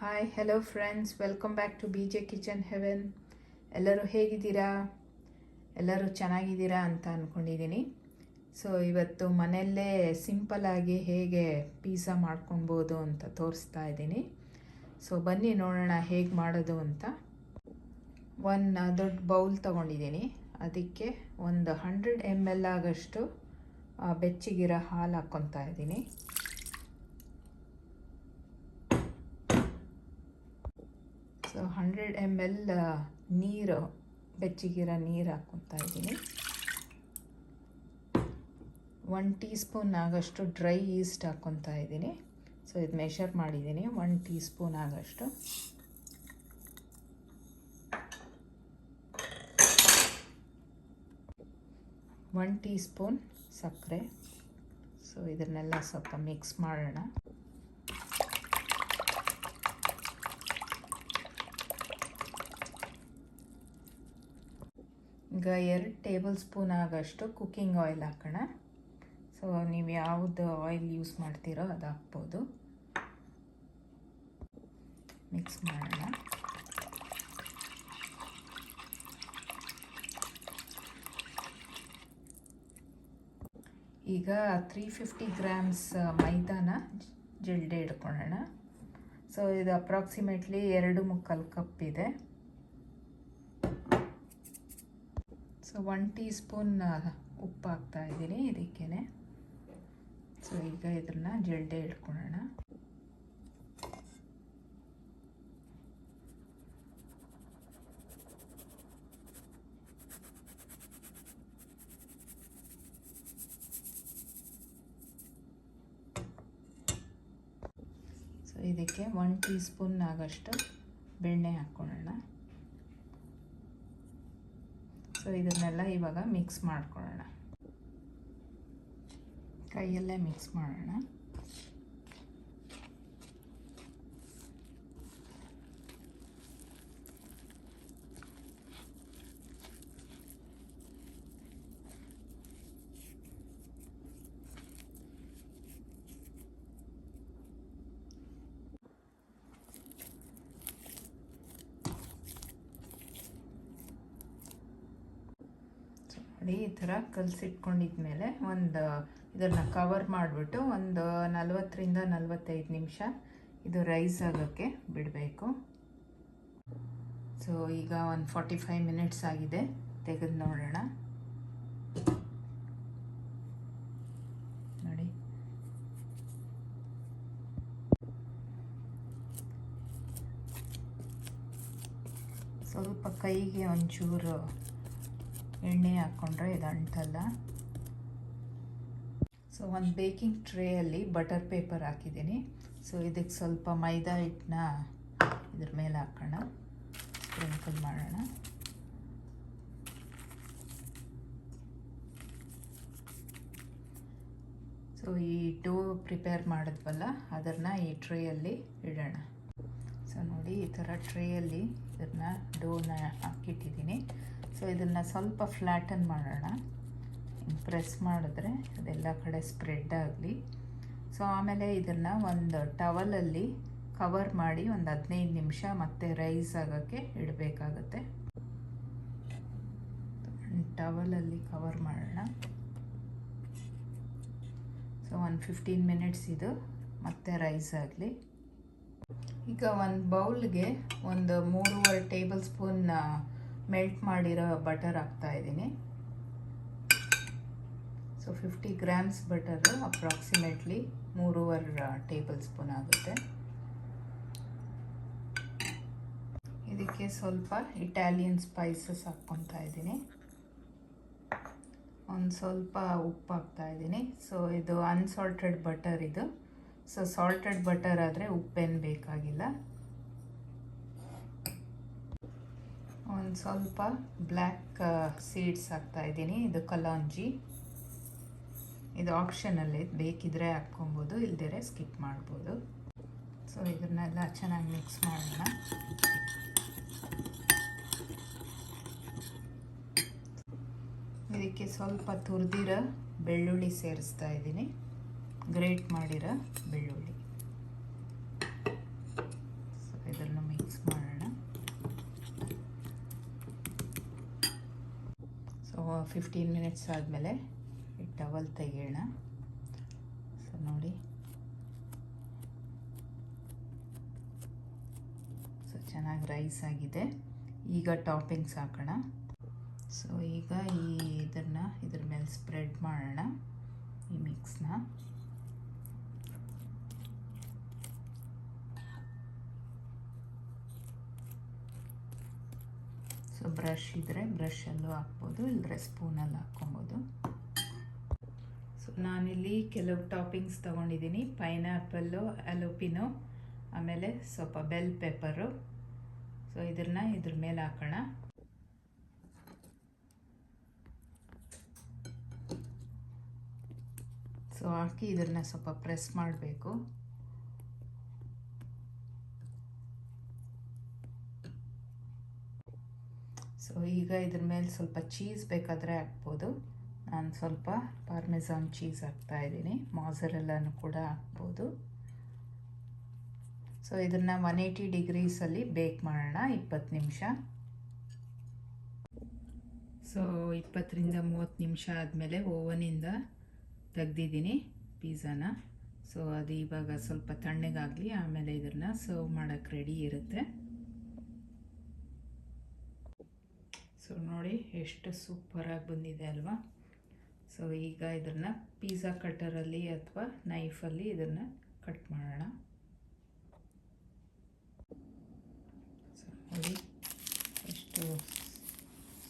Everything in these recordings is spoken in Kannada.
Hi hello friends, welcome back to B J kitchen heaven. ಎಲ್ಲರೂ ಹೇಗಿದ್ದೀರಾ? ಎಲ್ಲರೂ ಚೆನ್ನಾಗಿದ್ದೀರಾ ಅಂತ ಅಂದ್ಕೊಂಡಿದ್ದೀನಿ. ಸೊ ಇವತ್ತು ಮನೆಯಲ್ಲೇ ಸಿಂಪಲ್ಲಾಗಿ ಹೇಗೆ ಪಿಜ್ಜಾ ಮಾಡ್ಕೊಳ್ಬೋದು ಅಂತ ತೋರಿಸ್ತಾ ಇದ್ದೀನಿ. ಸೊ ಬನ್ನಿ ನೋಡೋಣ ಹೇಗೆ ಮಾಡೋದು ಅಂತ. ಒಂದು ದೊಡ್ಡ ಬೌಲ್ ತೊಗೊಂಡಿದ್ದೀನಿ. ಅದಕ್ಕೆ ಒಂದು 100 ml ಆಗಷ್ಟು ಬೆಚ್ಚಗಿರೋ ಹಾಲು ಹಾಕ್ಕೊತಾ ಇದ್ದೀನಿ. ಸೊ 100 ml ನೀರು, ಬೆಚ್ಚಗಿರೋ ನೀರು ಹಾಕ್ಕೊತಾ ಇದ್ದೀನಿ. 1 ಟೀ ಸ್ಪೂನ್ ಆಗಷ್ಟು ಡ್ರೈ ಈಸ್ಟ್ ಹಾಕ್ಕೊತಾ ಇದ್ದೀನಿ. ಸೊ ಇದು ಮೆಷರ್ ಮಾಡಿದ್ದೀನಿ, 1 ಟೀ ಸ್ಪೂನ್ ಆಗಷ್ಟು. ಒನ್ ಟೀ ಸ್ಪೂನ್ ಸಕ್ಕರೆ. ಸೊ ಇದನ್ನೆಲ್ಲ ಸ್ವಲ್ಪ ಮಿಕ್ಸ್ ಮಾಡೋಣ. ಈಗ 2 ಟೇಬಲ್ ಸ್ಪೂನ್ ಆಗಷ್ಟು ಕುಕ್ಕಿಂಗ್ ಆಯಿಲ್ ಹಾಕೋಣ. ಸೊ ನೀವು ಯಾವುದು ಆಯಿಲ್ ಯೂಸ್ ಮಾಡ್ತೀರೋ ಅದು ಹಾಕ್ಬೋದು. ಮಿಕ್ಸ್ ಮಾಡೋಣ. ಈಗ 350 ಗ್ರಾಮ್ಸ್ ಮೈದಾನ ಜಲ್ಡೆ ಇಟ್ಕೊಳ್ಳೋಣ. ಸೊ ಇದು ಅಪ್ರಾಕ್ಸಿಮೇಟ್ಲಿ 2.25 ಕಪ್ ಇದೆ. ಸೊ 1 ಟೀ ಸ್ಪೂನ್ ಉಪ್ಪು ಹಾಕ್ತಾ ಇದ್ದೀನಿ ಇದಕ್ಕೇ. ಸೊ ಈಗ ಇದನ್ನು ಜಲ್ಡೆ ಇಟ್ಕೊಳ್ಳೋಣ. ಸೊ ಇದಕ್ಕೆ 1 ಟೀ ಸ್ಪೂನ್ ಆಗಷ್ಟು ಬೆಣ್ಣೆ ಹಾಕ್ಕೊಳ್ಳೋಣ. ಸೊ ಇದನ್ನೆಲ್ಲ ಇವಾಗ ಮಿಕ್ಸ್ ಮಾಡ್ಕೊಳ್ಳೋಣ. ಕೈಯಲ್ಲೇ ಮಿಕ್ಸ್ ಮಾಡೋಣ. ನೋಡಿ, ಈ ಥರ ಕಲಸಿಟ್ಕೊಂಡಿದ್ಮೇಲೆ ಇದನ್ನು ಕವರ್ ಮಾಡಿಬಿಟ್ಟು ಒಂದು 40ರಿಂದ 45 ನಿಮಿಷ ಇದು ರೈಸ್ ಆಗೋಕ್ಕೆ ಬಿಡಬೇಕು. ಸೊ ಈಗ ಒಂದು 45 ಮಿನಿಟ್ಸ್ ಆಗಿದೆ. ತೆಗೆದು ನೋಡೋಣ. ನೋಡಿ, ಸ್ವಲ್ಪ ಕೈಗೆ ಒಂಚೂರು ಎಣ್ಣೆ ಹಾಕ್ಕೊಂಡ್ರೆ ಇದು ಅಂಟಲ್ಲ. ಸೊ ಒಂದು ಬೇಕಿಂಗ್ ಟ್ರೇಯಲ್ಲಿ ಬಟರ್ ಪೇಪರ್ ಹಾಕಿದ್ದೀನಿ. ಸೊ ಇದಕ್ಕೆ ಸ್ವಲ್ಪ ಮೈದಾ ಹಿಟ್ಟನ್ನ ಇದ್ರ ಮೇಲೆ ಹಾಕೋಣ, ಸ್ಪ್ರಿಂಕಲ್ ಮಾಡೋಣ. ಸೊ ಈ ಡೋ ಪ್ರಿಪೇರ್ ಮಾಡಿದ್ವಲ್ಲ ಅದನ್ನು ಈ ಟ್ರೇಯಲ್ಲಿ ಇಡೋಣ. ಸೊ ನೋಡಿ, ಈ ಥರ ಟ್ರೇಯಲ್ಲಿ ಇದನ್ನು ಡೋನ ಹಾಕಿಟ್ಟಿದ್ದೀನಿ. ಸೊ ಇದನ್ನು ಸ್ವಲ್ಪ ಫ್ಲ್ಯಾಟನ್ ಮಾಡೋಣ. ಪ್ರೆಸ್ ಮಾಡಿದ್ರೆ ಅದೆಲ್ಲ ಕಡೆ ಸ್ಪ್ರೆಡ್ ಆಗಲಿ. ಸೊ ಆಮೇಲೆ ಇದನ್ನು ಒಂದು ಟವಲಲ್ಲಿ ಕವರ್ ಮಾಡಿ ಒಂದು 15 ನಿಮಿಷ ಮತ್ತೆ ರೈಸ್ ಆಗೋಕ್ಕೆ ಇಡಬೇಕಾಗತ್ತೆ. ಟವಲಲ್ಲಿ ಕವರ್ ಮಾಡೋಣ. ಸೊ ಒಂದು 15 ಮಿನಿಟ್ಸ್ ಇದು ಮತ್ತೆ ರೈಸ್ ಆಗಲಿ. ಈಗ ಒಂದು ಬೌಲ್ಗೆ ಒಂದು 3.5 ಟೇಬಲ್ ಸ್ಪೂನ್ ಮೆಲ್ಟ್ ಮಾಡಿರೋ ಬಟರ್ ಹಾಕ್ತಾ ಇದ್ದೀನಿ. So 50 grams butter approximately 3.5 table spoon ಆಗುತ್ತೆ. ಇದಕ್ಕೆ ಸ್ವಲ್ಪ ಇಟಾಲಿಯನ್ ಸ್ಪೈಸಸ್ ಹಾಕ್ಕೊತಾ ಇದ್ದೀನಿ. ಒಂದು ಸ್ವಲ್ಪ ಉಪ್ಪು ಹಾಕ್ತಾ ಇದ್ದೀನಿ. ಸೊ ಇದು ಅನ್ಸಾಲ್ಟೆಡ್ ಬಟರ್ ಇದು. ಸೊ ಸಾಲ್ಟೆಡ್ ಬಟರ್ ಆದರೆ ಉಪ್ಪೇನು ಬೇಕಾಗಿಲ್ಲ. ಒಂದು ಸ್ವಲ್ಪ ಬ್ಲ್ಯಾಕ್ ಸೀಡ್ಸ್ ಹಾಕ್ತಾ ಇದ್ದೀನಿ. ಇದು ಕಲಾಂಜಿ. ಇದು ಆಪ್ಷನಲ್ಲಿ, ಬೇಕಿದ್ರೆ ಹಾಕ್ಕೊಬೋದು, ಇಲ್ದಿರೆ ಸ್ಕಿಪ್ ಮಾಡ್ಬೋದು. ಸೊ ಇದನ್ನೆಲ್ಲ ಚೆನ್ನಾಗಿ ಮಿಕ್ಸ್ ಮಾಡೋಣ. ಇದಕ್ಕೆ ಸ್ವಲ್ಪ ತುರಿದಿರೋ ಬೆಳ್ಳುಳ್ಳಿ ಸೇರಿಸ್ತಾ ಇದ್ದೀನಿ, ಗ್ರೇಟ್ ಮಾಡಿರೋ ಬೆಳ್ಳುಳ್ಳಿ. ಸೊ ಸೊ 15 ಮಿನಿಟ್ಸ್ ಆದಮೇಲೆ ಈ ಟವಲ್ ತೆಗೆಯೋಣ. ಸೊ ನೋಡಿ, ಸೊ ಚೆನ್ನಾಗಿ ರೈಸ್ ಆಗಿದೆ. ಈಗ ಟಾಪಿಂಗ್ಸ್ ಹಾಕೋಣ. ಸೊ ಈಗ ಇದ್ರ ಮೇಲೆ ಸ್ಪ್ರೆಡ್ ಮಾಡೋಣ ಈ ಮಿಕ್ಸ್ನ. ಸೊ ಬ್ರಷ್ ಇದ್ದರೆ ಬ್ರಷಲ್ಲೂ ಹಾಕ್ಬೋದು, ಇಲ್ಲದ್ರೆ ಸ್ಪೂನಲ್ಲಿ ಹಾಕ್ಕೊಬೋದು. ಸೊ ನಾನಿಲ್ಲಿ ಕೆಲವು ಟಾಪಿಂಗ್ಸ್ ತೊಗೊಂಡಿದ್ದೀನಿ. ಪೈನಾಪಲ್ಲು, ಅಲೋಪಿನೋ, ಆಮೇಲೆ ಸ್ವಲ್ಪ ಬೆಲ್ ಪೆಪ್ಪರು. ಸೊ ಇದ್ರ ಮೇಲೆ ಹಾಕೋಣ. ಸೊ ಹಾಕಿ ಇದನ್ನು ಸ್ವಲ್ಪ ಪ್ರೆಸ್ ಮಾಡಬೇಕು. ಸೊ ಈಗ ಇದ್ರ ಮೇಲೆ ಸ್ವಲ್ಪ ಚೀಸ್ ಬೇಕಾದರೆ ಹಾಕ್ಬೋದು. ನಾನು ಸ್ವಲ್ಪ ಪಾರ್ಮೆಸಾನ್ ಚೀಸ್ ಹಾಕ್ತಾಯಿದ್ದೀನಿ. ಮಾಜರೆಲ್ಲಾನು ಕೂಡ ಹಾಕ್ಬೋದು. ಸೊ ಇದನ್ನು 180 ಡಿಗ್ರೀಸಲ್ಲಿ ಬೇಕ್ ಮಾಡೋಣ 20 ನಿಮಿಷ. ಸೊ 20ರಿಂದ 30 ನಿಮಿಷ ಆದಮೇಲೆ ಓವನಿಂದ ತೆಗ್ದಿದ್ದೀನಿ ಪಿಜ್ಜಾನ. ಸೊ ಅದು ಇವಾಗ ಸ್ವಲ್ಪ ತಣ್ಣಗಾಗಲಿ, ಆಮೇಲೆ ಇದನ್ನು ಸರ್ವ್ ಮಾಡೋಕ್ಕೆ ರೆಡಿ ಇರುತ್ತೆ. ಸೊ ನೋಡಿ ಎಷ್ಟು ಸೂಪರಾಗಿ ಬಂದಿದೆ ಅಲ್ವಾ. ಸೊ ಈಗ ಇದನ್ನು ಪಿಜ್ಜಾ ಕಟ್ಟರಲ್ಲಿ ಅಥವಾ ನೈಫಲ್ಲಿ ಇದನ್ನು ಕಟ್ ಮಾಡೋಣ. ಸೊ ನೋಡಿ ಎಷ್ಟು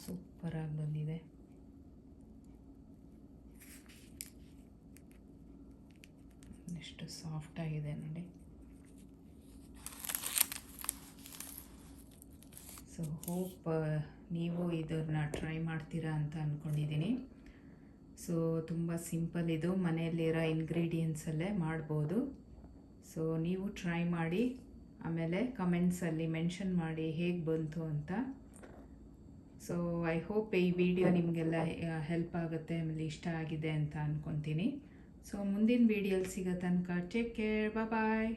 ಸೂಪರಾಗಿ ಬಂದಿದೆ. ಎಷ್ಟು ಸಾಫ್ಟಾಗಿದೆ ನೋಡಿ. ಸೊ ಹೋಪ್ ನೀವು ಇದನ್ನು ಟ್ರೈ ಮಾಡ್ತೀರಾ ಅಂತ ಅಂದ್ಕೊಂಡಿದ್ದೀನಿ. ಸೊ ತುಂಬ ಸಿಂಪಲ್, ಇದು ಮನೆಯಲ್ಲಿರೋ ಇಂಗ್ರೀಡಿಯೆಂಟ್ಸಲ್ಲೇ ಮಾಡ್ಬೋದು. ಸೊ ನೀವು ಟ್ರೈ ಮಾಡಿ, ಆಮೇಲೆ ಕಮೆಂಟ್ಸಲ್ಲಿ ಮೆನ್ಷನ್ ಮಾಡಿ ಹೇಗೆ ಬಂತು ಅಂತ. ಸೊ ಐ ಹೋಪ್ ಈ ವಿಡಿಯೋ ನಿಮಗೆಲ್ಲ ಹೆಲ್ಪ್ ಆಗುತ್ತೆ, ಆಮೇಲೆ ಇಷ್ಟ ಆಗಿದೆ ಅಂತ ಅಂದ್ಕೊತೀನಿ. ಸೊ ಮುಂದಿನ ವಿಡಿಯೋಲಿ ಸಿಗೋ ತನಕ ಟೇಕ್ ಕೇರ್, ಬಾಯ್.